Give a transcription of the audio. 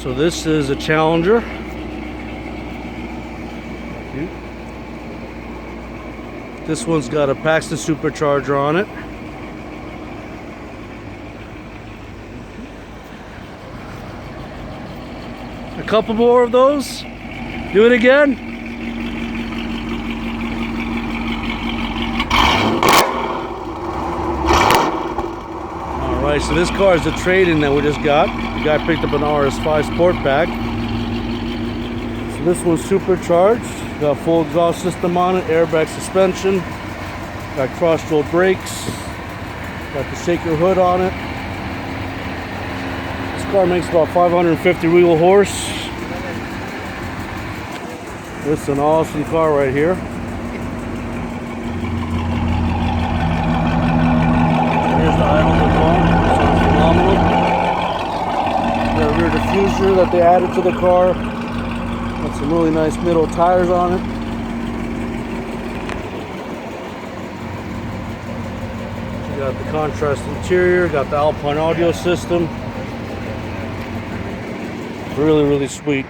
So this is a Challenger. This one's got a Paxton Supercharger on it. A couple more of those. Do it again. Alright, so this car is a trade-in that we just got. The guy picked up an RS5 Sport Bag. So this one's supercharged. Got a full exhaust system on it, airbag suspension, got cross-roll brakes, got the shaker hood on it. This car makes about 550 real horse. This is an awesome car right here. Here's the idle car. Sounds phenomenal. Got a rear diffuser that they added to the car. Got some really nice middle tires on it. You got the contrast interior, got the Alpine audio system. Really, really sweet.